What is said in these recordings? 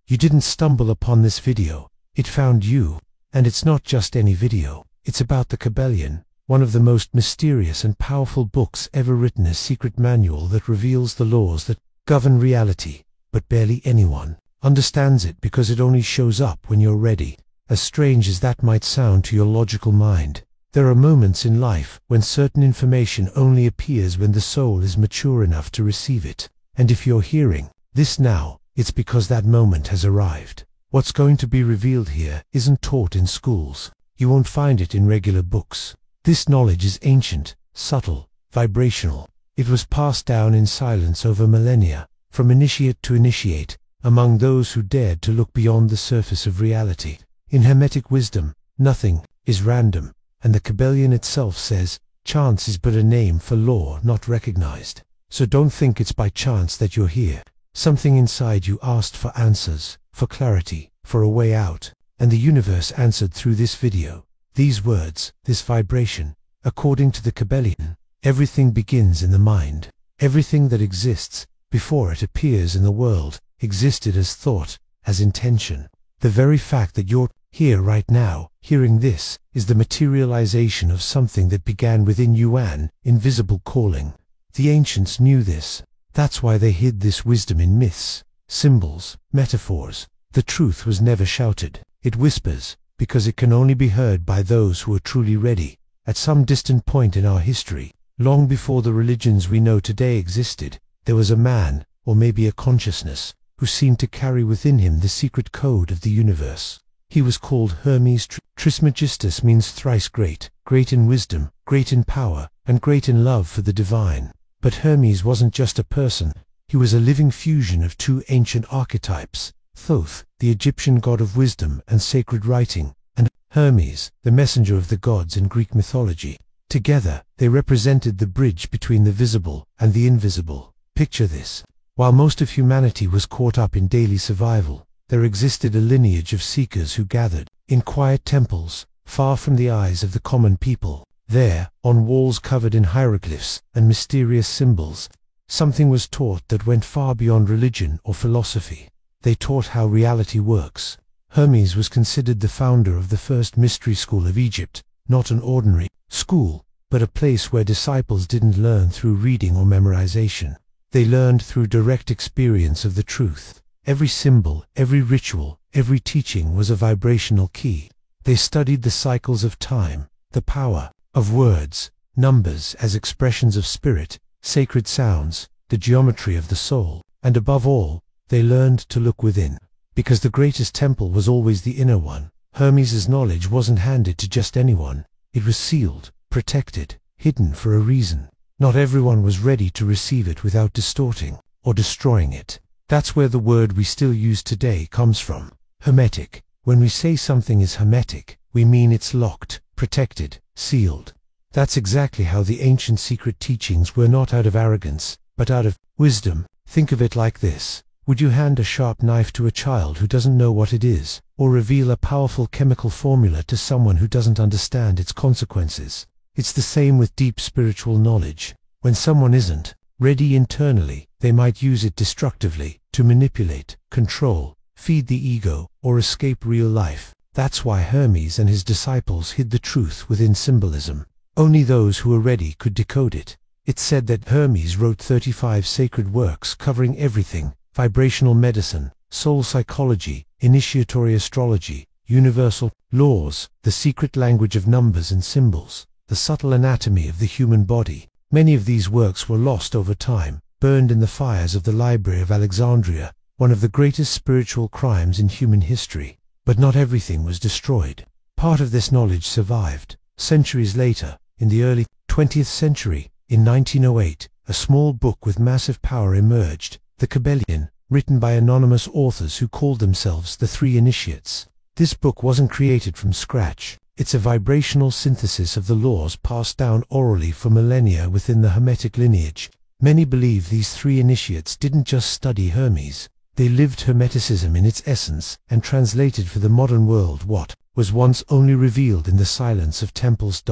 You didn't stumble upon this video, it found you. And it's not just any video, it's about the Kybalion, one of the most mysterious and powerful books ever written, a secret manual that reveals the laws that govern reality, but barely anyone understands it because it only shows up when you're ready. As strange as that might sound to your logical mind, there are moments in life when certain information only appears when the soul is mature enough to receive it. And if you're hearing this now, it's because that moment has arrived. What's going to be revealed here isn't taught in schools. You won't find it in regular books. This knowledge is ancient, subtle, vibrational. It was passed down in silence over millennia, from initiate to initiate, among those who dared to look beyond the surface of reality. In Hermetic wisdom, nothing is random, and the Kybalion itself says, chance is but a name for law not recognized. So don't think it's by chance that you're here. Something inside you asked for answers, for clarity, for a way out, and the universe answered through this video. These words, this vibration, according to the Kybalion, everything begins in the mind. Everything that exists, before it appears in the world, existed as thought, as intention. The very fact that you're here right now, hearing this, is the materialization of something that began within you, an invisible calling. The ancients knew this. That's why they hid this wisdom in myths, symbols, metaphors. The truth was never shouted. It whispers, because it can only be heard by those who are truly ready. At some distant point in our history, long before the religions we know today existed, there was a man, or maybe a consciousness, who seemed to carry within him the secret code of the universe. He was called Hermes. Trismegistus means thrice great, great in wisdom, great in power, and great in love for the divine. But Hermes wasn't just a person, he was a living fusion of two ancient archetypes, Thoth, the Egyptian god of wisdom and sacred writing, and Hermes, the messenger of the gods in Greek mythology. Together, they represented the bridge between the visible and the invisible. Picture this. While most of humanity was caught up in daily survival, there existed a lineage of seekers who gathered in quiet temples, far from the eyes of the common people. There, on walls covered in hieroglyphs and mysterious symbols, something was taught that went far beyond religion or philosophy. They taught how reality works. Hermes was considered the founder of the first mystery school of Egypt, not an ordinary school, but a place where disciples didn't learn through reading or memorization. They learned through direct experience of the truth. Every symbol, every ritual, every teaching was a vibrational key. They studied the cycles of time, the power of words, numbers as expressions of spirit, sacred sounds, the geometry of the soul, and above all, they learned to look within. Because the greatest temple was always the inner one, Hermes's knowledge wasn't handed to just anyone. It was sealed, protected, hidden for a reason. Not everyone was ready to receive it without distorting or destroying it. That's where the word we still use today comes from, hermetic. When we say something is hermetic, we mean it's locked, protected, sealed. That's exactly how the ancient secret teachings were, not out of arrogance, but out of wisdom. Think of it like this. Would you hand a sharp knife to a child who doesn't know what it is, or reveal a powerful chemical formula to someone who doesn't understand its consequences? It's the same with deep spiritual knowledge. When someone isn't ready internally, they might use it destructively, to manipulate, control, feed the ego, or escape real life. That's why Hermes and his disciples hid the truth within symbolism. Only those who were ready could decode it. It's said that Hermes wrote 35 sacred works covering everything: vibrational medicine, soul psychology, initiatory astrology, universal laws, the secret language of numbers and symbols, the subtle anatomy of the human body. Many of these works were lost over time, burned in the fires of the Library of Alexandria, one of the greatest spiritual crimes in human history. But not everything was destroyed. Part of this knowledge survived. Centuries later, in the early 20th century, in 1908, a small book with massive power emerged, the Kybalion, written by anonymous authors who called themselves the Three Initiates. This book wasn't created from scratch. It's a vibrational synthesis of the laws passed down orally for millennia within the Hermetic lineage. Many believe these three initiates didn't just study Hermes. They lived Hermeticism in its essence and translated for the modern world what was once only revealed in the silence of temples.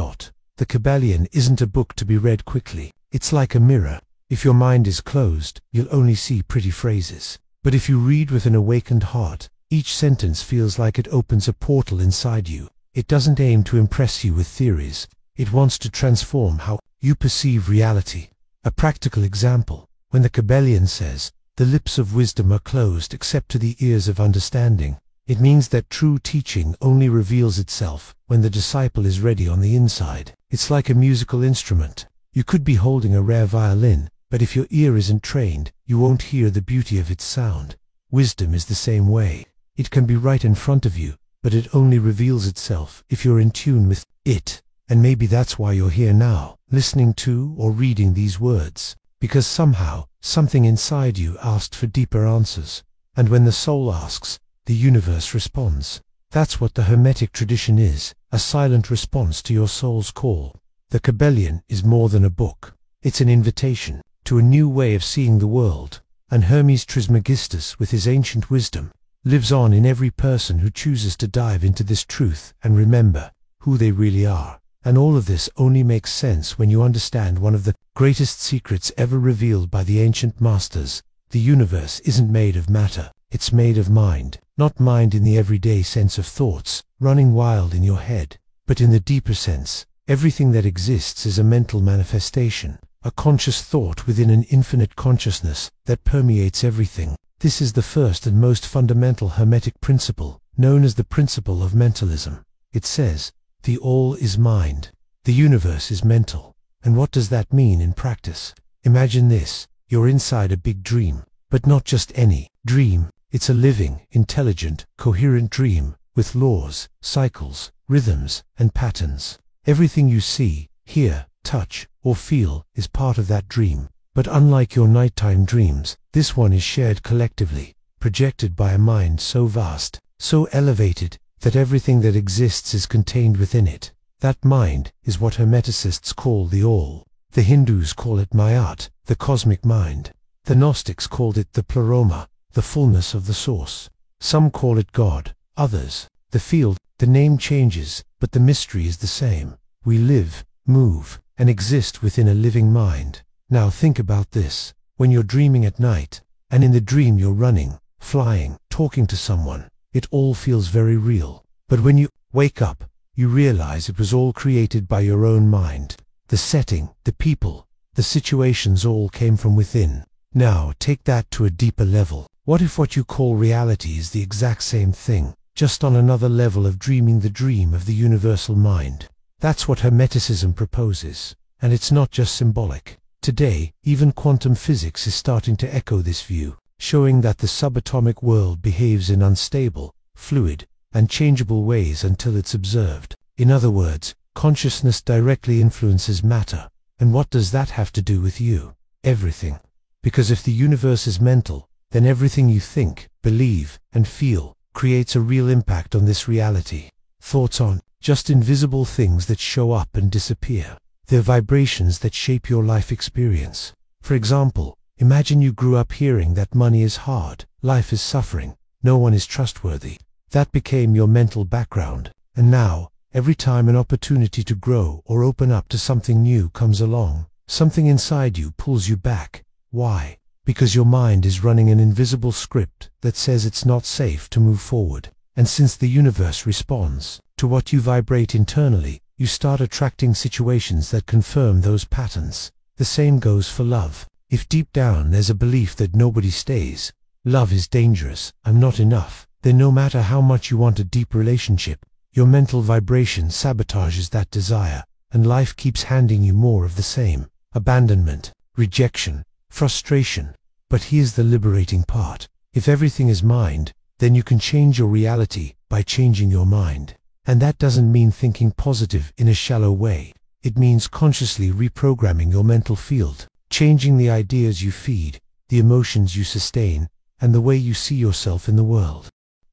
The Kybalion isn't a book to be read quickly. It's like a mirror. If your mind is closed, you'll only see pretty phrases. But if you read with an awakened heart, each sentence feels like it opens a portal inside you. It doesn't aim to impress you with theories. It wants to transform how you perceive reality. A practical example: when the Kybalion says, "The lips of wisdom are closed except to the ears of understanding," it means that true teaching only reveals itself when the disciple is ready on the inside. It's like a musical instrument. You could be holding a rare violin, but if your ear isn't trained, you won't hear the beauty of its sound. Wisdom is the same way. It can be right in front of you, but it only reveals itself if you're in tune with it. And maybe that's why you're here now, listening to or reading these words, because somehow, something inside you asked for deeper answers. And when the soul asks, the universe responds. That's what the Hermetic tradition is, a silent response to your soul's call. The Kybalion is more than a book. It's an invitation to a new way of seeing the world. And Hermes Trismegistus, with his ancient wisdom, lives on in every person who chooses to dive into this truth and remember who they really are. And all of this only makes sense when you understand one of the greatest secrets ever revealed by the ancient masters. The universe isn't made of matter, it's made of mind. Not mind in the everyday sense of thoughts running wild in your head, but in the deeper sense. Everything that exists is a mental manifestation, a conscious thought within an infinite consciousness that permeates everything. This is the first and most fundamental Hermetic principle, known as the principle of mentalism. It says, the all is mind. The universe is mental. And what does that mean in practice? Imagine this: you're inside a big dream, but not just any dream. It's a living, intelligent, coherent dream, with laws, cycles, rhythms, and patterns. Everything you see, hear, touch, or feel is part of that dream. But unlike your nighttime dreams, this one is shared collectively, projected by a mind so vast, so elevated, that everything that exists is contained within it. That mind is what Hermeticists call the All. The Hindus call it Mayat, the cosmic mind. The Gnostics called it the Pleroma, the fullness of the source. Some call it God, others the field. The name changes, but the mystery is the same. We live, move, and exist within a living mind. Now think about this. When you're dreaming at night, and in the dream you're running, flying, talking to someone, it all feels very real. But when you wake up, you realize it was all created by your own mind. The setting, the people, the situations all came from within. Now take that to a deeper level. What if what you call reality is the exact same thing, just on another level of dreaming the dream of the universal mind? That's what Hermeticism proposes. And it's not just symbolic. Today, even quantum physics is starting to echo this view, showing that the subatomic world behaves in unstable, fluid, and changeable ways until it's observed. In other words, consciousness directly influences matter. And what does that have to do with you? Everything. Because if the universe is mental, then everything you think, believe, and feel creates a real impact on this reality. Thoughts aren't just invisible things that show up and disappear. They're vibrations that shape your life experience. For example, imagine you grew up hearing that money is hard, life is suffering, no one is trustworthy. That became your mental background. And now, every time an opportunity to grow or open up to something new comes along, something inside you pulls you back. Why? Because your mind is running an invisible script that says it's not safe to move forward. And since the universe responds to what you vibrate internally, you start attracting situations that confirm those patterns. The same goes for love. If deep down there's a belief that nobody stays, love is dangerous, I'm not enough, then no matter how much you want a deep relationship, your mental vibration sabotages that desire, and life keeps handing you more of the same. Abandonment, rejection, frustration. But here's the liberating part. If everything is mind, then you can change your reality by changing your mind. And that doesn't mean thinking positive in a shallow way. It means consciously reprogramming your mental field, changing the ideas you feed, the emotions you sustain, and the way you see yourself in the world.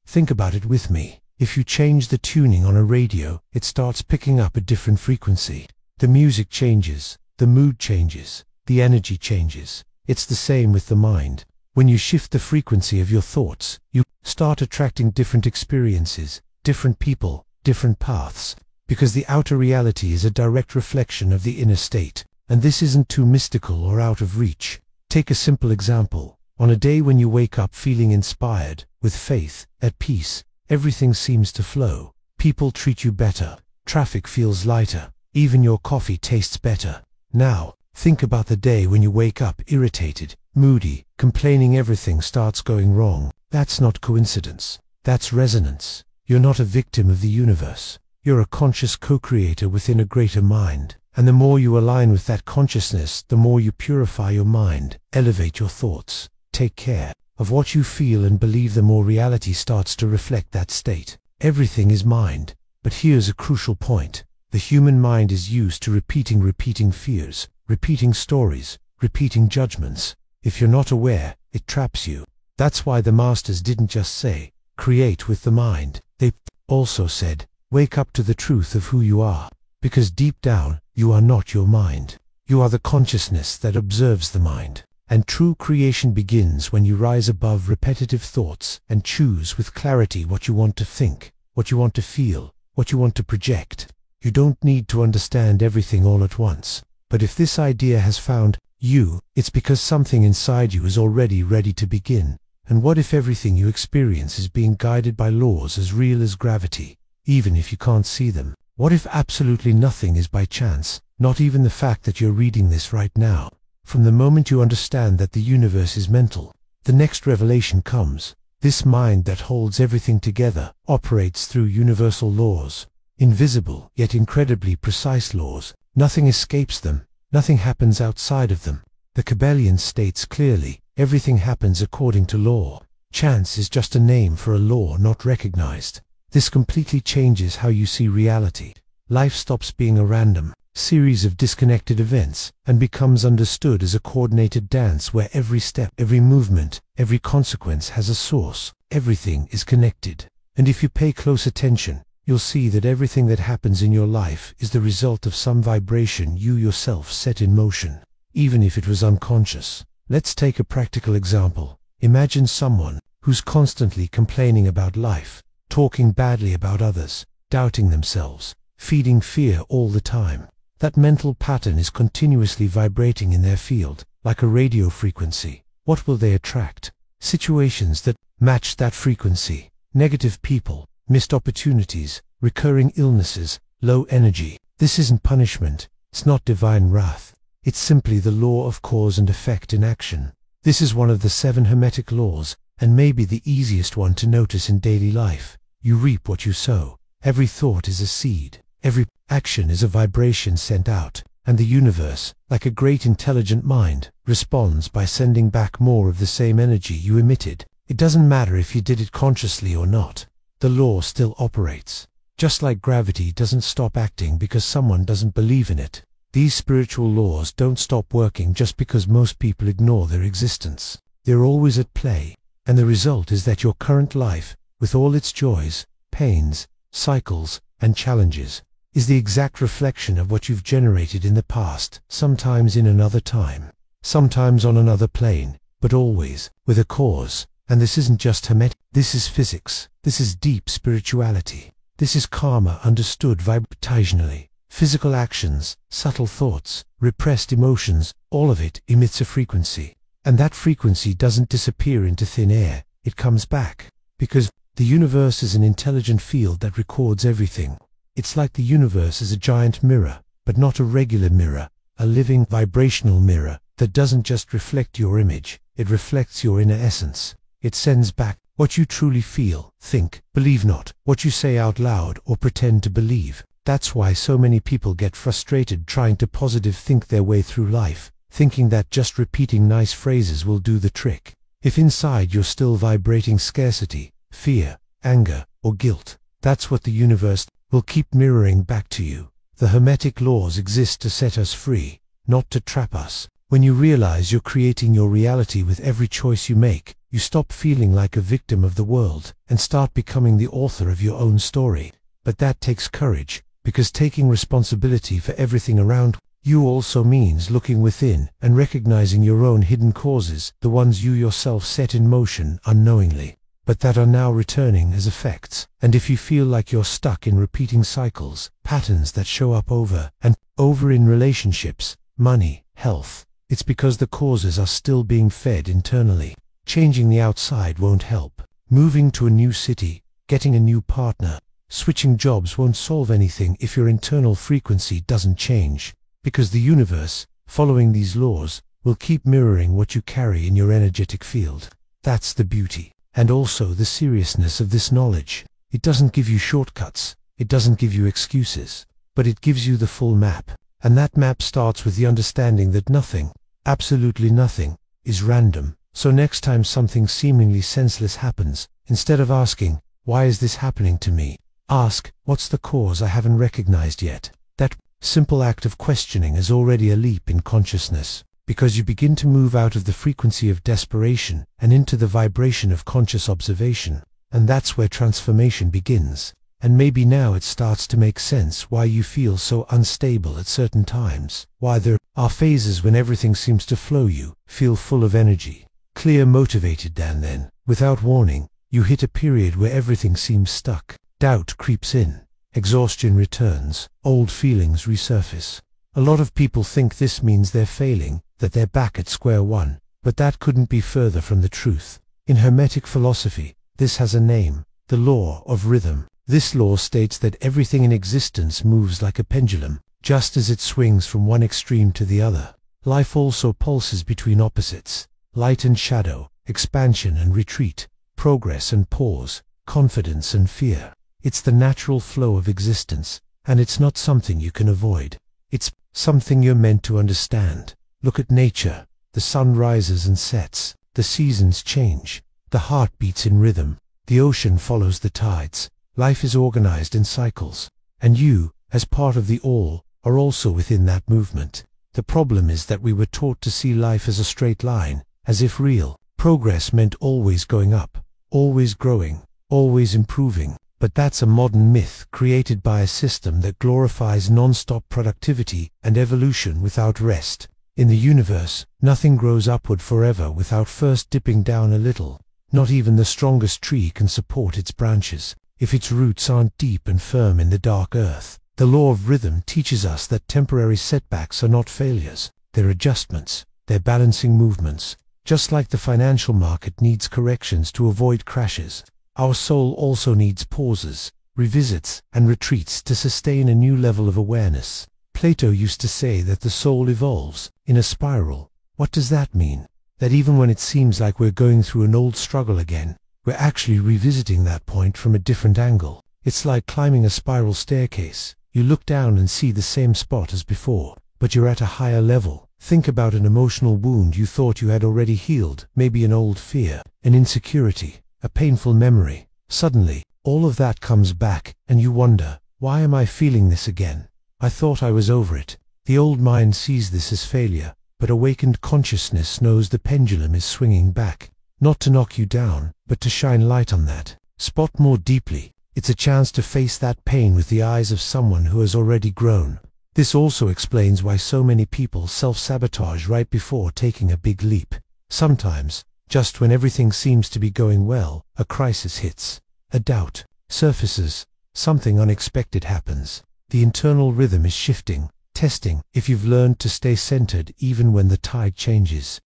Think about it with me. If you change the tuning on a radio, it starts picking up a different frequency. The music changes, the mood changes, the energy changes. It's the same with the mind. When you shift the frequency of your thoughts, you start attracting different experiences, different people, different paths, because the outer reality is a direct reflection of the inner state. And this isn't too mystical or out of reach. Take a simple example. On a day when you wake up feeling inspired, with faith, at peace, everything seems to flow. People treat you better, traffic feels lighter, even your coffee tastes better. Now, think about the day when you wake up irritated, moody, complaining everything starts going wrong. That's not coincidence. That's resonance. You're not a victim of the universe. You're a conscious co-creator within a greater mind. And the more you align with that consciousness, the more you purify your mind, elevate your thoughts, take care of what you feel and believe, the more reality starts to reflect that state. Everything is mind. But here's a crucial point. The human mind is used to repeating fears, repeating stories, repeating judgments. If you're not aware, it traps you. That's why the masters didn't just say, create with the mind. They also said, wake up to the truth of who you are. Because deep down, you are not your mind. You are the consciousness that observes the mind. And true creation begins when you rise above repetitive thoughts and choose with clarity what you want to think, what you want to feel, what you want to project. You don't need to understand everything all at once. But if this idea has found you, it's because something inside you is already ready to begin. And what if everything you experience is being guided by laws as real as gravity, even if you can't see them? What if absolutely nothing is by chance, not even the fact that you're reading this right now? From the moment you understand that the universe is mental, the next revelation comes. This mind that holds everything together operates through universal laws, invisible yet incredibly precise laws. Nothing escapes them, nothing happens outside of them. The Kybalion states clearly, everything happens according to law. Chance is just a name for a law not recognized. This completely changes how you see reality. Life stops being a random series of disconnected events and becomes understood as a coordinated dance where every step, every movement, every consequence has a source. Everything is connected. And if you pay close attention, you'll see that everything that happens in your life is the result of some vibration you yourself set in motion, even if it was unconscious. Let's take a practical example. Imagine someone who's constantly complaining about life, talking badly about others, doubting themselves, feeding fear all the time. That mental pattern is continuously vibrating in their field, like a radio frequency. What will they attract? Situations that match that frequency. Negative people, missed opportunities, recurring illnesses, low energy. This isn't punishment. It's not divine wrath. It's simply the law of cause and effect in action. This is one of the 7 Hermetic laws, and maybe the easiest one to notice in daily life. You reap what you sow. Every thought is a seed. Every action is a vibration sent out. And the universe, like a great intelligent mind, responds by sending back more of the same energy you emitted. It doesn't matter if you did it consciously or not. The law still operates. Just like gravity doesn't stop acting because someone doesn't believe in it. These spiritual laws don't stop working just because most people ignore their existence. They're always at play. And the result is that your current life, with all its joys, pains, cycles, and challenges, is the exact reflection of what you've generated in the past, sometimes in another time, sometimes on another plane, but always with a cause. And this isn't just Hermetic, this is physics, this is deep spirituality, this is karma understood vibrationally. Physical actions, subtle thoughts, repressed emotions, all of it emits a frequency. And that frequency doesn't disappear into thin air, it comes back. Because the universe is an intelligent field that records everything. It's like the universe is a giant mirror, but not a regular mirror, a living vibrational mirror that doesn't just reflect your image, it reflects your inner essence. It sends back what you truly feel, think, believe, not what you say out loud or pretend to believe. That's why so many people get frustrated trying to positive think their way through life, thinking that just repeating nice phrases will do the trick. If inside you're still vibrating scarcity, fear, anger, or guilt, that's what the universe will keep mirroring back to you. The Hermetic laws exist to set us free, not to trap us. When you realize you're creating your reality with every choice you make, you stop feeling like a victim of the world and start becoming the author of your own story. But that takes courage, because taking responsibility for everything around you also means looking within and recognizing your own hidden causes, the ones you yourself set in motion unknowingly, but that are now returning as effects. And if you feel like you're stuck in repeating cycles, patterns that show up over and over in relationships, money, health, it's because the causes are still being fed internally. Changing the outside won't help. Moving to a new city, getting a new partner, switching jobs won't solve anything if your internal frequency doesn't change, because the universe, following these laws, will keep mirroring what you carry in your energetic field. That's the beauty, and also the seriousness of this knowledge. It doesn't give you shortcuts, it doesn't give you excuses, but it gives you the full map. And that map starts with the understanding that nothing, absolutely nothing, is random. So next time something seemingly senseless happens, instead of asking, "Why is this happening to me?" ask, "What's the cause I haven't recognized yet?" That simple act of questioning is already a leap in consciousness, because you begin to move out of the frequency of desperation and into the vibration of conscious observation. And that's where transformation begins. And maybe now it starts to make sense why you feel so unstable at certain times, why there are phases when everything seems to flow, you feel full of energy, clear, motivated, and then, without warning, you hit a period where everything seems stuck. Doubt creeps in, exhaustion returns, old feelings resurface. A lot of people think this means they're failing, that they're back at square one, but that couldn't be further from the truth. In Hermetic philosophy, this has a name, the law of rhythm. This law states that everything in existence moves like a pendulum, just as it swings from one extreme to the other. Life also pulses between opposites, light and shadow, expansion and retreat, progress and pause, confidence and fear. It's the natural flow of existence, and it's not something you can avoid. It's something you're meant to understand. Look at nature. The sun rises and sets, the seasons change, the heart beats in rhythm, the ocean follows the tides. Life is organized in cycles, and you, as part of the all, are also within that movement. The problem is that we were taught to see life as a straight line, as if real progress meant always going up, always growing, always improving. But that's a modern myth created by a system that glorifies non-stop productivity and evolution without rest. In the universe, nothing grows upward forever without first dipping down a little. Not even the strongest tree can support its branches if its roots aren't deep and firm in the dark earth. The law of rhythm teaches us that temporary setbacks are not failures, they're adjustments, they're balancing movements. Just like the financial market needs corrections to avoid crashes, our soul also needs pauses, revisits, and retreats to sustain a new level of awareness. Plato used to say that the soul evolves in a spiral. What does that mean? That even when it seems like we're going through an old struggle again, we're actually revisiting that point from a different angle. It's like climbing a spiral staircase. You look down and see the same spot as before, but you're at a higher level. Think about an emotional wound you thought you had already healed, maybe an old fear, an insecurity, a painful memory. Suddenly, all of that comes back, and you wonder, why am I feeling this again? I thought I was over it. The old mind sees this as failure, but awakened consciousness knows the pendulum is swinging back. Not to knock you down, but to shine light on that spot more deeply. It's a chance to face that pain with the eyes of someone who has already grown. This also explains why so many people self-sabotage right before taking a big leap. Sometimes, just when everything seems to be going well, a crisis hits. A doubt surfaces. Something unexpected happens. The internal rhythm is shifting, testing if you've learned to stay centered even when the tide changes.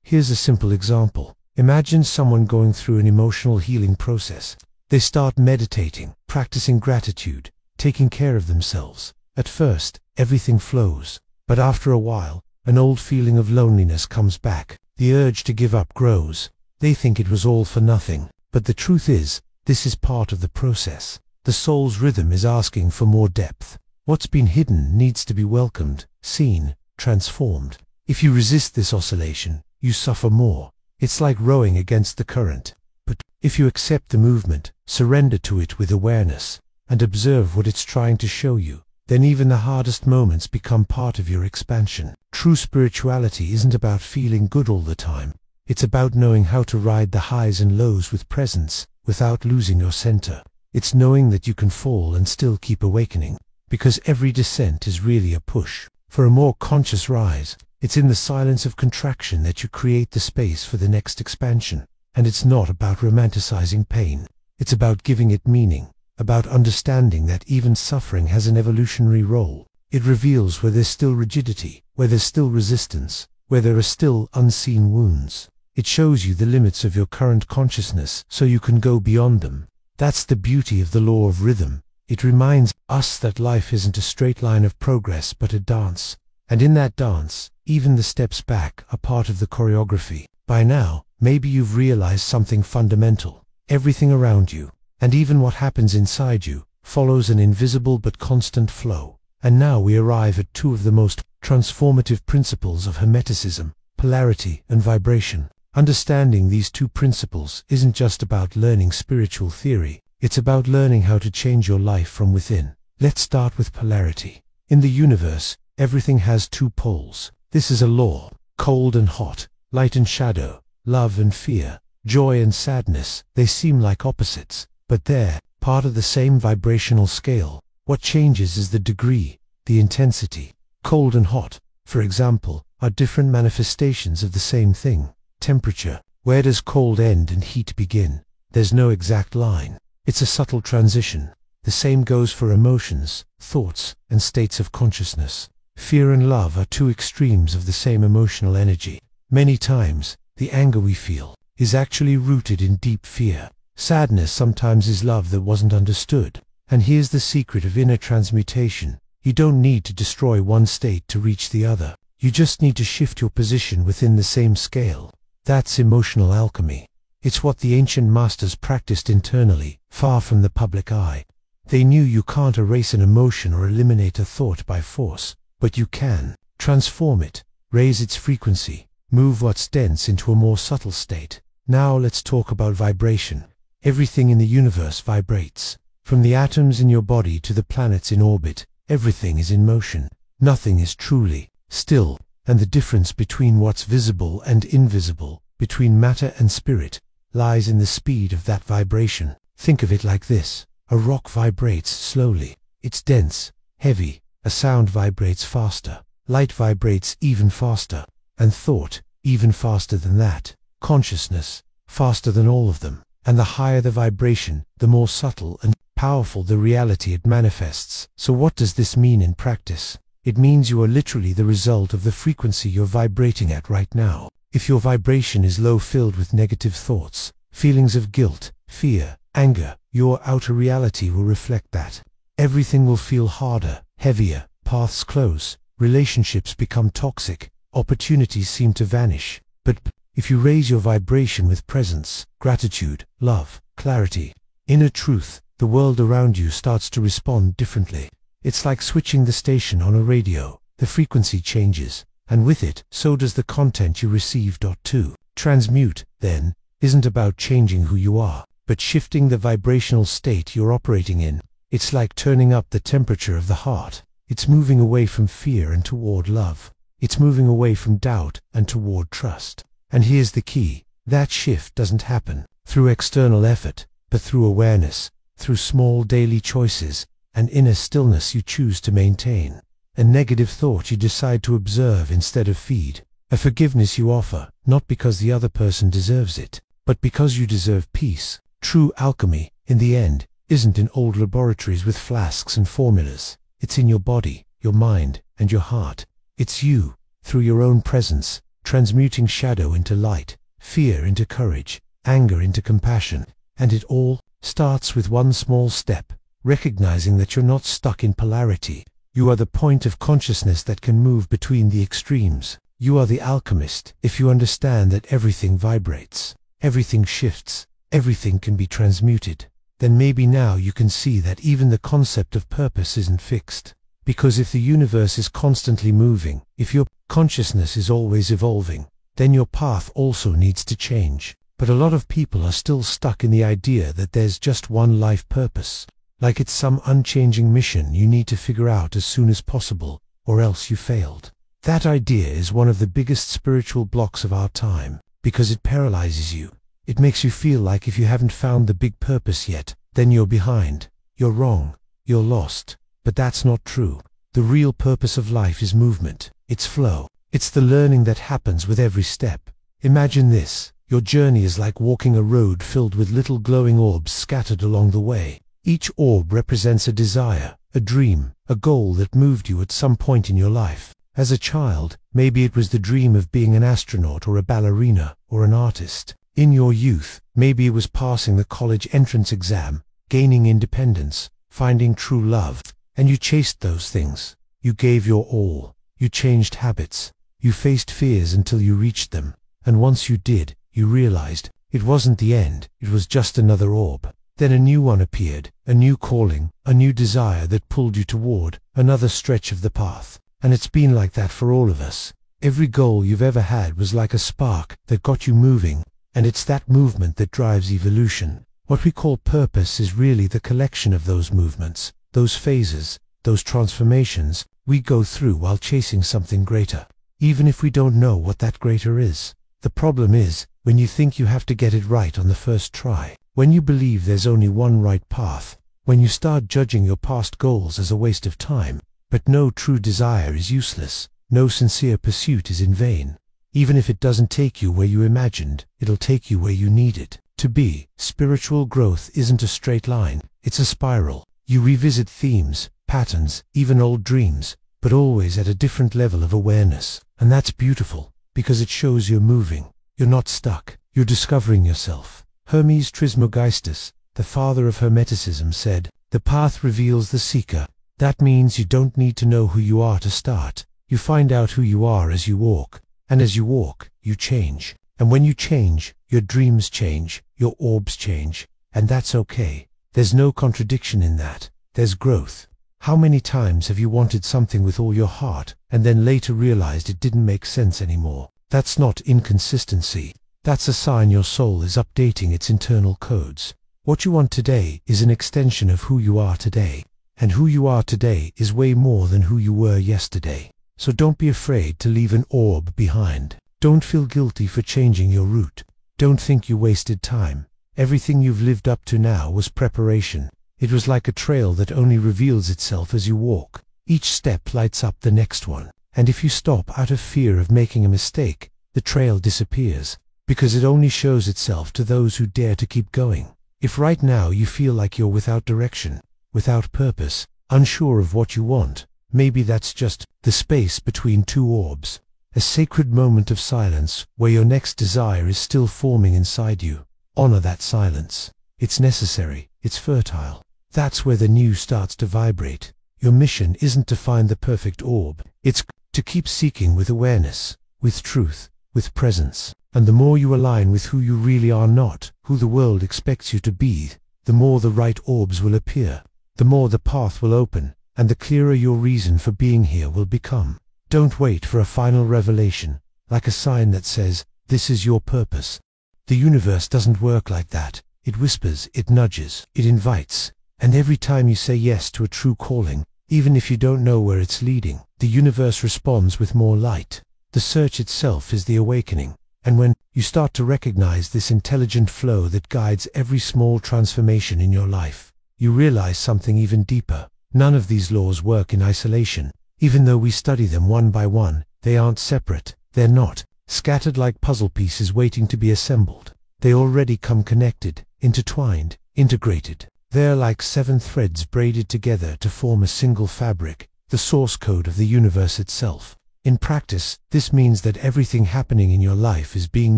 Here's a simple example. Imagine someone going through an emotional healing process. They start meditating, practicing gratitude, taking care of themselves. At first, everything flows, but after a while, an old feeling of loneliness comes back. The urge to give up grows. They think it was all for nothing, but the truth is, this is part of the process. The soul's rhythm is asking for more depth. What's been hidden needs to be welcomed, seen, transformed. If you resist this oscillation, you suffer more. It's like rowing against the current. But if you accept the movement, surrender to it with awareness, and observe what it's trying to show you, then even the hardest moments become part of your expansion. True spirituality isn't about feeling good all the time. It's about knowing how to ride the highs and lows with presence, without losing your center. It's knowing that you can fall and still keep awakening, because every descent is really a push for a more conscious rise. It's in the silence of contraction that you create the space for the next expansion. And it's not about romanticizing pain. It's about giving it meaning, about understanding that even suffering has an evolutionary role. It reveals where there's still rigidity, where there's still resistance, where there are still unseen wounds. It shows you the limits of your current consciousness so you can go beyond them. That's the beauty of the law of rhythm. It reminds us that life isn't a straight line of progress but a dance. And in that dance, even the steps back are part of the choreography. By now, maybe you've realized something fundamental. Everything around you, and even what happens inside you, follows an invisible but constant flow. And now we arrive at two of the most transformative principles of Hermeticism: polarity and vibration. Understanding these two principles isn't just about learning spiritual theory, it's about learning how to change your life from within. Let's start with polarity. In the universe, everything has two poles. This is a law: cold and hot, light and shadow, love and fear, joy and sadness. They seem like opposites, but they're part of the same vibrational scale. What changes is the degree, the intensity. Cold and hot, for example, are different manifestations of the same thing. Temperature. Where does cold end and heat begin? There's no exact line. It's a subtle transition. The same goes for emotions, thoughts, and states of consciousness. Fear and love are two extremes of the same emotional energy. Many times, the anger we feel is actually rooted in deep fear. Sadness sometimes is love that wasn't understood. And here's the secret of inner transmutation. You don't need to destroy one state to reach the other. You just need to shift your position within the same scale. That's emotional alchemy. It's what the ancient masters practiced internally, far from the public eye. They knew you can't erase an emotion or eliminate a thought by force, but you can transform it, raise its frequency, move what's dense into a more subtle state. Now let's talk about vibration. Everything in the universe vibrates. From the atoms in your body to the planets in orbit, everything is in motion. Nothing is truly still, and the difference between what's visible and invisible, between matter and spirit, lies in the speed of that vibration. Think of it like this: a rock vibrates slowly. It's dense, heavy. A sound vibrates faster. Light vibrates even faster. And thought, even faster than that. Consciousness, faster than all of them. And the higher the vibration, the more subtle and powerful the reality it manifests. So what does this mean in practice? It means you are literally the result of the frequency you're vibrating at right now. If your vibration is low, filled with negative thoughts, feelings of guilt, fear, anger, your outer reality will reflect that. Everything will feel harder, heavier, paths close, relationships become toxic, opportunities seem to vanish. But if you raise your vibration with presence, gratitude, love, clarity, inner truth, the world around you starts to respond differently. It's like switching the station on a radio. The frequency changes, and with it, so does the content you receive. To transmute, then, isn't about changing who you are, but shifting the vibrational state you're operating in. It's like turning up the temperature of the heart. It's moving away from fear and toward love. It's moving away from doubt and toward trust. And here's the key: that shift doesn't happen through external effort, but through awareness, through small daily choices, and inner stillness you choose to maintain. A negative thought you decide to observe instead of feed. A forgiveness you offer, not because the other person deserves it, but because you deserve peace. True alchemy, in the end, isn't in old laboratories with flasks and formulas. It's in your body, your mind, and your heart. It's you, through your own presence, transmuting shadow into light, fear into courage, anger into compassion. And it all starts with one small step: recognizing that you're not stuck in polarity. You are the point of consciousness that can move between the extremes. You are the alchemist. If you understand that everything vibrates, everything shifts, everything can be transmuted, then maybe now you can see that even the concept of purpose isn't fixed. Because if the universe is constantly moving, if your consciousness is always evolving, then your path also needs to change. But a lot of people are still stuck in the idea that there's just one life purpose, like it's some unchanging mission you need to figure out as soon as possible, or else you failed. That idea is one of the biggest spiritual blocks of our time, because it paralyzes you. It makes you feel like if you haven't found the big purpose yet, then you're behind, you're wrong, you're lost. But that's not true. The real purpose of life is movement. It's flow. It's the learning that happens with every step. Imagine this: your journey is like walking a road filled with little glowing orbs scattered along the way. Each orb represents a desire, a dream, a goal that moved you at some point in your life. As a child, maybe it was the dream of being an astronaut or a ballerina or an artist. In your youth, maybe it was passing the college entrance exam, gaining independence, finding true love, and you chased those things. You gave your all. You changed habits. You faced fears until you reached them. And once you did, you realized it wasn't the end, it was just another orb. Then a new one appeared, a new calling, a new desire that pulled you toward another stretch of the path. And it's been like that for all of us. Every goal you've ever had was like a spark that got you moving, and it's that movement that drives evolution. What we call purpose is really the collection of those movements, those phases, those transformations we go through while chasing something greater, even if we don't know what that greater is. The problem is, when you think you have to get it right on the first try, when you believe there's only one right path, when you start judging your past goals as a waste of time. But no true desire is useless, no sincere pursuit is in vain. Even if it doesn't take you where you imagined, it'll take you where you need it to be. Spiritual growth isn't a straight line, it's a spiral. You revisit themes, patterns, even old dreams, but always at a different level of awareness. And that's beautiful, because it shows you're moving. You're not stuck, you're discovering yourself. Hermes Trismegistus, the father of Hermeticism, said, "The path reveals the seeker." That means you don't need to know who you are to start. You find out who you are as you walk. And as you walk, you change. And when you change, your dreams change, your orbs change. And that's okay. There's no contradiction in that. There's growth. How many times have you wanted something with all your heart, and then later realized it didn't make sense anymore? That's not inconsistency. That's a sign your soul is updating its internal codes. What you want today is an extension of who you are today. And who you are today is way more than who you were yesterday. So don't be afraid to leave an orb behind. Don't feel guilty for changing your route. Don't think you wasted time. Everything you've lived up to now was preparation. It was like a trail that only reveals itself as you walk. Each step lights up the next one. And if you stop out of fear of making a mistake, the trail disappears, because it only shows itself to those who dare to keep going. If right now you feel like you're without direction, without purpose, unsure of what you want, maybe that's just the space between two orbs, a sacred moment of silence where your next desire is still forming inside you. Honor that silence. It's necessary, it's fertile. That's where the new starts to vibrate. Your mission isn't to find the perfect orb, it's to keep seeking with awareness, with truth, with presence. And the more you align with who you really are, not who the world expects you to be, the more the right orbs will appear. The more the path will open, and the clearer your reason for being here will become. Don't wait for a final revelation, like a sign that says, "This is your purpose." The universe doesn't work like that. It whispers, it nudges, it invites. And every time you say yes to a true calling, even if you don't know where it's leading, the universe responds with more light. The search itself is the awakening. And when you start to recognize this intelligent flow that guides every small transformation in your life, you realize something even deeper. None of these laws work in isolation. Even though we study them one by one, they aren't separate. They're not scattered like puzzle pieces waiting to be assembled. They already come connected, intertwined, integrated. They're like 7 threads braided together to form a single fabric, the source code of the universe itself. In practice, this means that everything happening in your life is being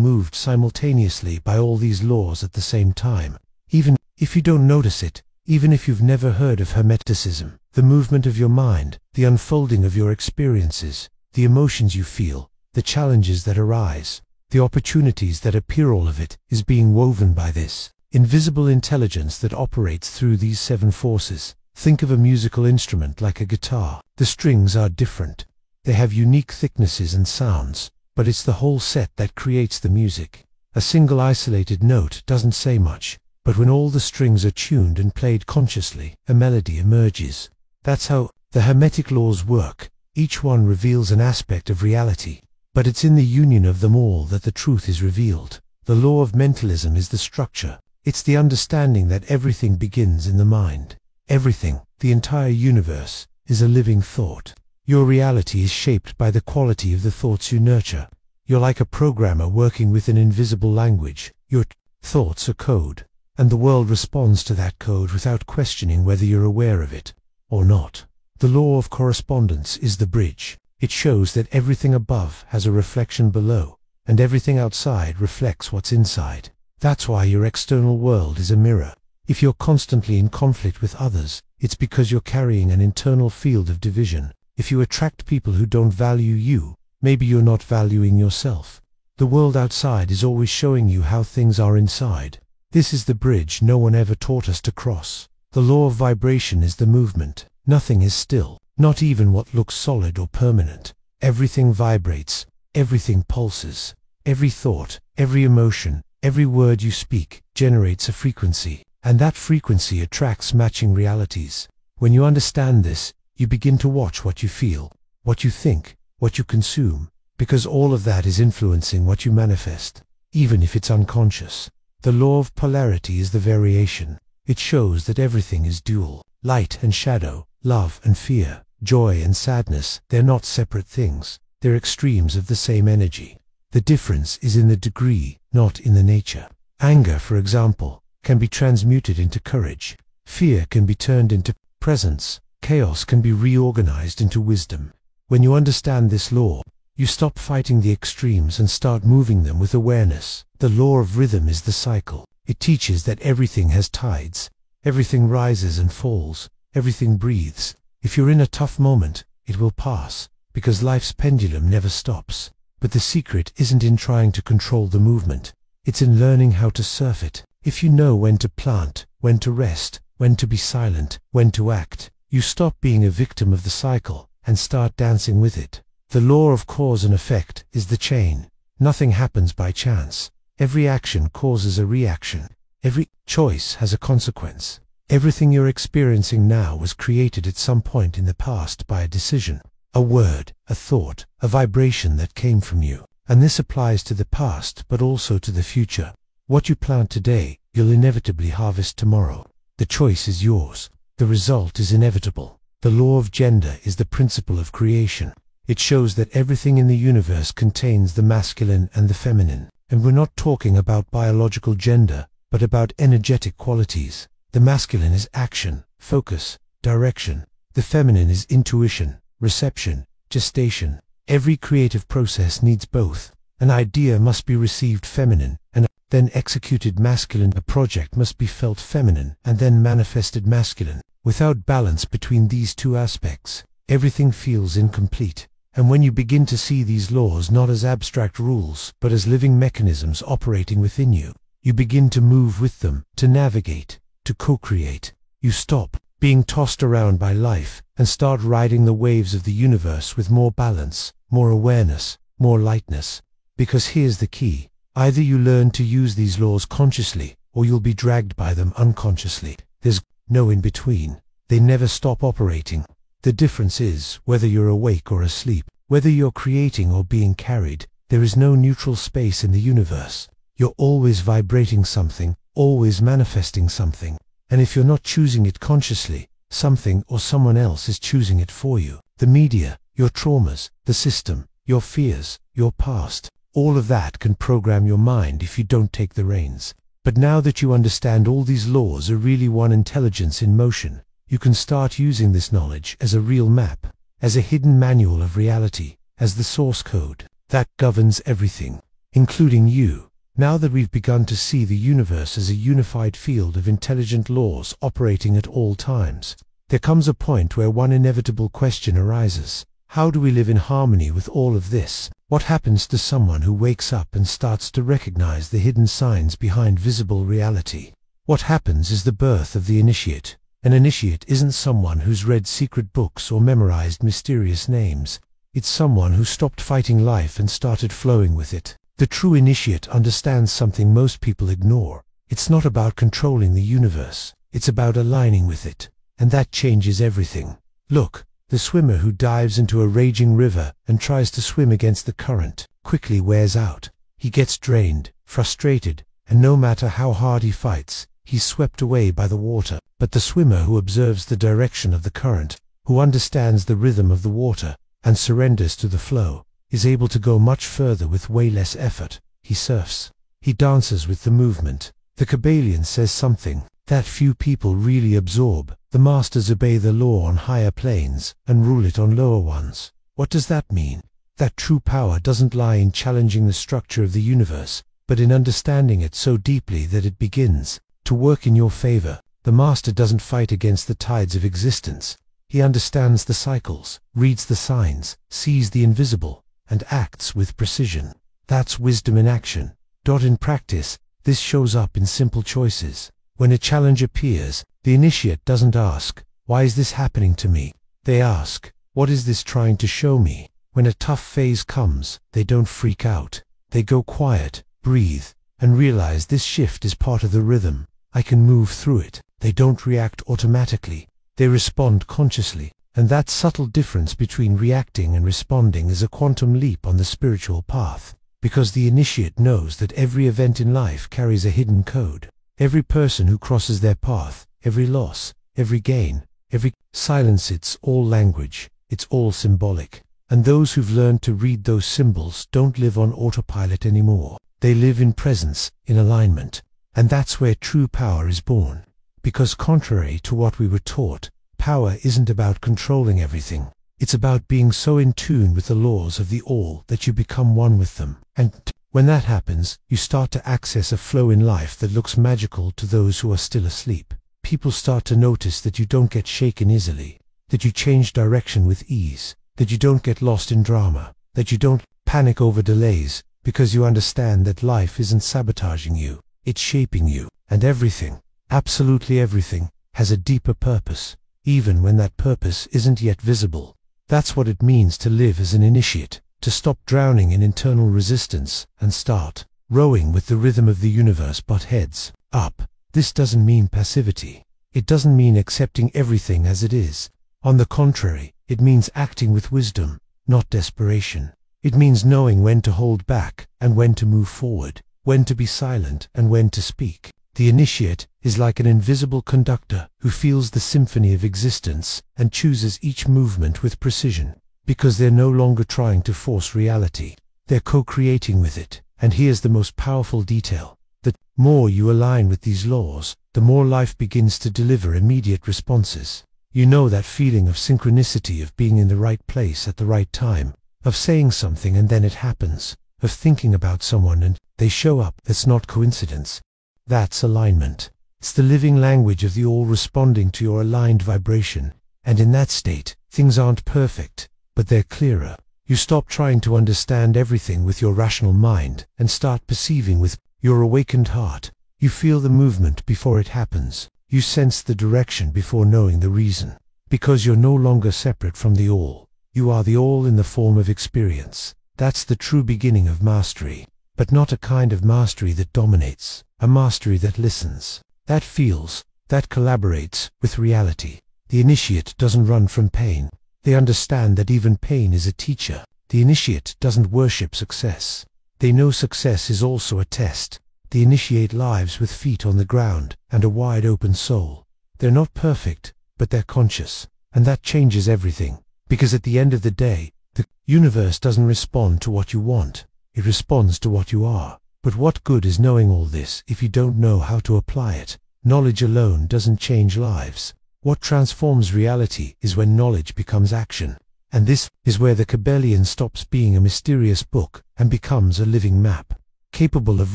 moved simultaneously by all these laws at the same time. Even if you don't notice it, even if you've never heard of Hermeticism, the movement of your mind, the unfolding of your experiences, the emotions you feel, the challenges that arise, the opportunities that appear, all of it is being woven by this invisible intelligence that operates through these 7 forces. Think of a musical instrument like a guitar. The strings are different. They have unique thicknesses and sounds, but it's the whole set that creates the music. A single isolated note doesn't say much, but when all the strings are tuned and played consciously, a melody emerges. That's how the Hermetic laws work. Each one reveals an aspect of reality, but it's in the union of them all that the truth is revealed. The law of mentalism is the structure. It's the understanding that everything begins in the mind. Everything, the entire universe, is a living thought. Your reality is shaped by the quality of the thoughts you nurture. You're like a programmer working with an invisible language. Your thoughts are code, and the world responds to that code without questioning whether you're aware of it or not. The law of correspondence is the bridge. It shows that everything above has a reflection below, and everything outside reflects what's inside. That's why your external world is a mirror. If you're constantly in conflict with others, it's because you're carrying an internal field of division. If you attract people who don't value you, maybe you're not valuing yourself. The world outside is always showing you how things are inside. This is the bridge no one ever taught us to cross. The law of vibration is the movement. Nothing is still, not even what looks solid or permanent. Everything vibrates, everything pulses. Every thought, every emotion, every word you speak generates a frequency, and that frequency attracts matching realities. When you understand this, you begin to watch what you feel, what you think, what you consume, because all of that is influencing what you manifest, even if it's unconscious. The law of polarity is the variation. It shows that everything is dual. Light and shadow, love and fear, joy and sadness, they're not separate things. They're extremes of the same energy. The difference is in the degree, not in the nature. Anger, for example, can be transmuted into courage. Fear can be turned into presence. Chaos can be reorganized into wisdom. When you understand this law, you stop fighting the extremes and start moving them with awareness. The law of rhythm is the cycle. It teaches that everything has tides. Everything rises and falls. Everything breathes. If you're in a tough moment, it will pass, because life's pendulum never stops. But the secret isn't in trying to control the movement. It's in learning how to surf it. If you know when to plant, when to rest, when to be silent, when to act, you stop being a victim of the cycle and start dancing with it. The law of cause and effect is the chain. Nothing happens by chance. Every action causes a reaction. Every choice has a consequence. Everything you're experiencing now was created at some point in the past by a decision, a word, a thought, a vibration that came from you. And this applies to the past but also to the future. What you plant today, you'll inevitably harvest tomorrow. The choice is yours. The result is inevitable. The law of gender is the principle of creation. It shows that everything in the universe contains the masculine and the feminine. And we're not talking about biological gender, but about energetic qualities. The masculine is action, focus, direction. The feminine is intuition, reception, gestation. Every creative process needs both. An idea must be received feminine, and then executed masculine. A project must be felt feminine, and then manifested masculine. Without balance between these two aspects, everything feels incomplete. And when you begin to see these laws not as abstract rules, but as living mechanisms operating within you, you begin to move with them, to navigate, to co-create. You stop being tossed around by life and start riding the waves of the universe with more balance, more awareness, more lightness. Because here's the key. Either you learn to use these laws consciously, or you'll be dragged by them unconsciously. There's no in between. They never stop operating. The difference is whether you're awake or asleep, whether you're creating or being carried. There is no neutral space in the universe. You're always vibrating something, always manifesting something. And if you're not choosing it consciously, something or someone else is choosing it for you. The media, your traumas, the system, your fears, your past, all of that can program your mind if you don't take the reins. But now that you understand all these laws are really one intelligence in motion, you can start using this knowledge as a real map, as a hidden manual of reality, as the source code that governs everything, including you. Now that we've begun to see the universe as a unified field of intelligent laws operating at all times, there comes a point where one inevitable question arises. How do we live in harmony with all of this? What happens to someone who wakes up and starts to recognize the hidden signs behind visible reality? What happens is the birth of the initiate. An initiate isn't someone who's read secret books or memorized mysterious names. It's someone who stopped fighting life and started flowing with it. The true initiate understands something most people ignore. It's not about controlling the universe. It's about aligning with it. And that changes everything. Look, the swimmer who dives into a raging river and tries to swim against the current quickly wears out. He gets drained, frustrated, and no matter how hard he fights, he's swept away by the water. But the swimmer who observes the direction of the current, who understands the rhythm of the water, and surrenders to the flow, is able to go much further with way less effort. He surfs. He dances with the movement. The Kybalion says something that few people really absorb. The masters obey the law on higher planes and rule it on lower ones. What does that mean? That true power doesn't lie in challenging the structure of the universe, but in understanding it so deeply that it begins to work in your favor. The master doesn't fight against the tides of existence. He understands the cycles, reads the signs, sees the invisible, and acts with precision. That's wisdom in action. In practice, this shows up in simple choices. When a challenge appears, the initiate doesn't ask, "Why is this happening to me?" They ask, "What is this trying to show me?" When a tough phase comes, they don't freak out. They go quiet, breathe, and realize this shift is part of the rhythm. I can move through it. They don't react automatically. They respond consciously. And that subtle difference between reacting and responding is a quantum leap on the spiritual path. Because the initiate knows that every event in life carries a hidden code. Every person who crosses their path, every loss, every gain, every silence, it's all language. It's all symbolic. And those who've learned to read those symbols don't live on autopilot anymore. They live in presence, in alignment. And that's where true power is born. Because contrary to what we were taught, power isn't about controlling everything. It's about being so in tune with the laws of the all that you become one with them. And when that happens, you start to access a flow in life that looks magical to those who are still asleep. People start to notice that you don't get shaken easily, that you change direction with ease, that you don't get lost in drama, that you don't panic over delays, because you understand that life isn't sabotaging you, it's shaping you. And everything, absolutely everything, has a deeper purpose, even when that purpose isn't yet visible. That's what it means to live as an initiate, to stop drowning in internal resistance and start rowing with the rhythm of the universe, but heads up. This doesn't mean passivity. It doesn't mean accepting everything as it is. On the contrary, it means acting with wisdom, not desperation. It means knowing when to hold back and when to move forward, when to be silent and when to speak. The initiate is like an invisible conductor who feels the symphony of existence and chooses each movement with precision, because they're no longer trying to force reality. They're co-creating with it. And here's the most powerful detail. The more you align with these laws, the more life begins to deliver immediate responses. You know that feeling of synchronicity, of being in the right place at the right time, of saying something and then it happens, of thinking about someone and they show up. That's not coincidence. That's alignment. It's the living language of the all responding to your aligned vibration. And in that state, things aren't perfect, but they're clearer. You stop trying to understand everything with your rational mind and start perceiving with your awakened heart. You feel the movement before it happens. You sense the direction before knowing the reason. Because you're no longer separate from the all. You are the all in the form of experience. That's the true beginning of mastery. But not a kind of mastery that dominates. A mastery that listens, that feels, that collaborates with reality. The initiate doesn't run from pain. They understand that even pain is a teacher. The initiate doesn't worship success. They know success is also a test. The initiate lives with feet on the ground and a wide open soul. They're not perfect, but they're conscious. And that changes everything. Because at the end of the day, the universe doesn't respond to what you want. It responds to what you are. But what good is knowing all this if you don't know how to apply it? Knowledge alone doesn't change lives. What transforms reality is when knowledge becomes action. And this is where the Kybalion stops being a mysterious book and becomes a living map, capable of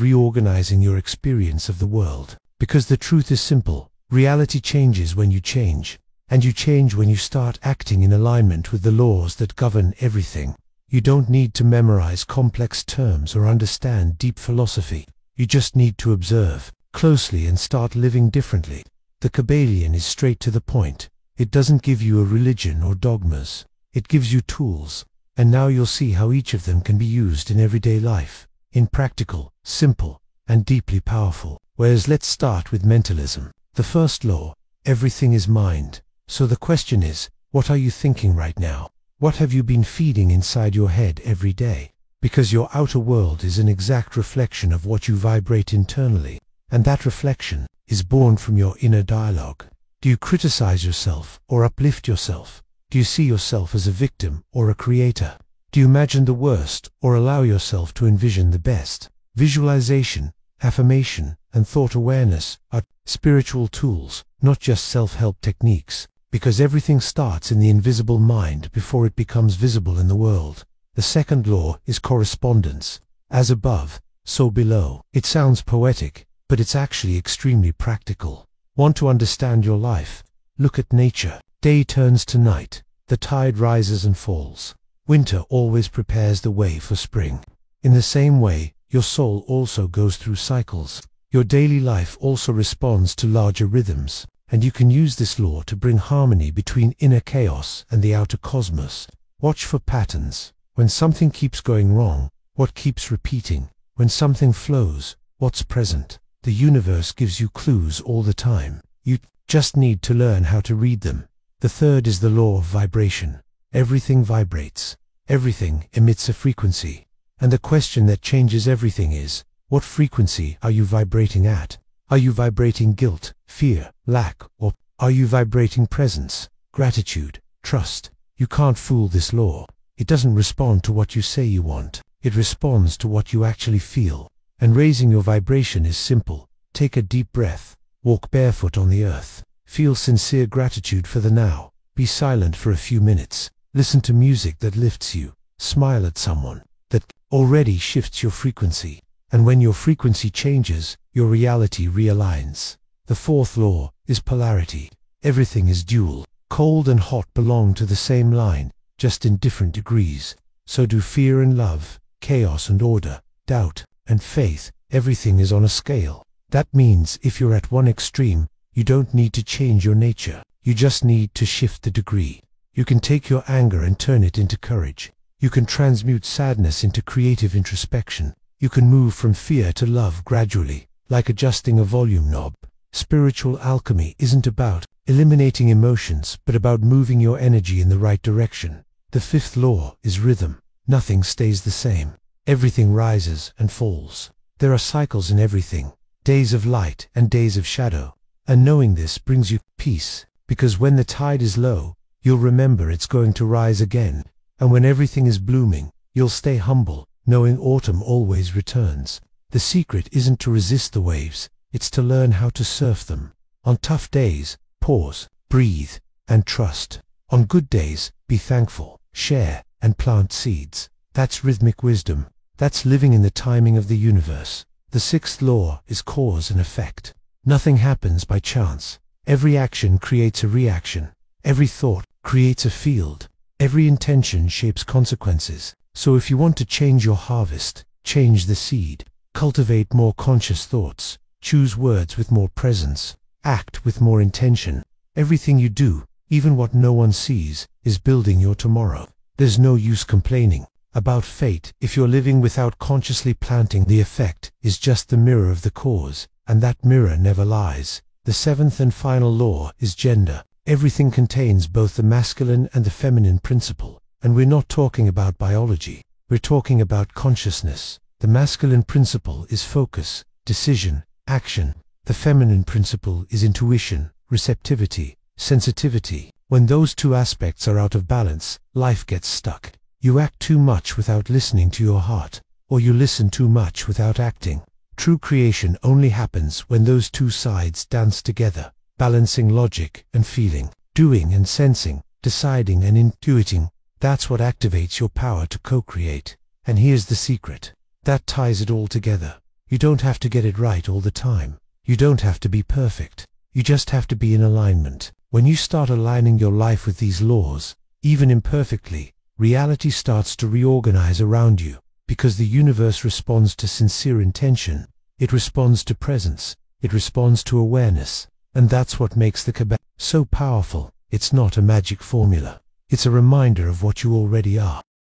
reorganizing your experience of the world. Because the truth is simple. Reality changes when you change. And you change when you start acting in alignment with the laws that govern everything. You don't need to memorize complex terms or understand deep philosophy. You just need to observe closely and start living differently. The Kybalion is straight to the point. It doesn't give you a religion or dogmas. It gives you tools. And now you'll see how each of them can be used in everyday life, in practical, simple, and deeply powerful. Whereas let's start with mentalism. The first law, everything is mind. So the question is, what are you thinking right now? What have you been feeding inside your head every day? Because your outer world is an exact reflection of what you vibrate internally. And that reflection is born from your inner dialogue. Do you criticize yourself or uplift yourself? Do you see yourself as a victim or a creator? Do you imagine the worst or allow yourself to envision the best? Visualization, affirmation, and thought awareness are spiritual tools, not just self-help techniques. because everything starts in the invisible mind before it becomes visible in the world. The second law is correspondence. As above, so below. It sounds poetic, but it's actually extremely practical. Want to understand your life? Look at nature. Day turns to night. The tide rises and falls. Winter always prepares the way for spring. In the same way, your soul also goes through cycles. Your daily life also responds to larger rhythms, and you can use this law to bring harmony between inner chaos and the outer cosmos. Watch for patterns. When something keeps going wrong, what keeps repeating? When something flows, what's present? The universe gives you clues all the time. You just need to learn how to read them. The third is the law of vibration. Everything vibrates. Everything emits a frequency. And the question that changes everything is, what frequency are you vibrating at? Are you vibrating guilt, fear, lack, or are you vibrating presence, gratitude, trust? You can't fool this law. It doesn't respond to what you say you want. It responds to what you actually feel. And raising your vibration is simple. Take a deep breath. Walk barefoot on the earth. Feel sincere gratitude for the now. Be silent for a few minutes. Listen to music that lifts you. Smile at someone that already shifts your frequency. And when your frequency changes, your reality realigns. The fourth law is polarity. Everything is dual. Cold and hot belong to the same line, just in different degrees. So do fear and love, chaos and order, doubt and faith. Everything is on a scale. That means if you're at one extreme, you don't need to change your nature. You just need to shift the degree. You can take your anger and turn it into courage. You can transmute sadness into creative introspection. You can move from fear to love gradually, like adjusting a volume knob. Spiritual alchemy isn't about eliminating emotions, but about moving your energy in the right direction. The fifth law is rhythm. Nothing stays the same. Everything rises and falls. There are cycles in everything, days of light and days of shadow. And knowing this brings you peace, because when the tide is low, you'll remember it's going to rise again. And when everything is blooming, you'll stay humble, knowing autumn always returns. The secret isn't to resist the waves, it's to learn how to surf them. On tough days, pause, breathe, and trust. On good days, be thankful, share, and plant seeds. That's rhythmic wisdom. That's living in the timing of the universe. The sixth law is cause and effect. Nothing happens by chance. Every action creates a reaction. Every thought creates a field. Every intention shapes consequences. So if you want to change your harvest, change the seed. Cultivate more conscious thoughts. Choose words with more presence. Act with more intention. Everything you do, even what no one sees, is building your tomorrow. There's no use complaining about fate if you're living without consciously planting. The effect is just the mirror of the cause, and that mirror never lies. The seventh and final law is gender. Everything contains both the masculine and the feminine principle. And we're not talking about biology. We're talking about consciousness. The masculine principle is focus, decision, action. The feminine principle is intuition, receptivity, sensitivity. When those two aspects are out of balance, life gets stuck. You act too much without listening to your heart, or you listen too much without acting. True creation only happens when those two sides dance together, balancing logic and feeling, doing and sensing, deciding and intuiting. That's what activates your power to co-create. And here's the secret. That ties it all together. You don't have to get it right all the time. You don't have to be perfect. You just have to be in alignment. When you start aligning your life with these laws, even imperfectly, reality starts to reorganize around you, because the universe responds to sincere intention. It responds to presence. It responds to awareness. And that's what makes the Kabbalah so powerful. It's not a magic formula. It's a reminder of what you already are.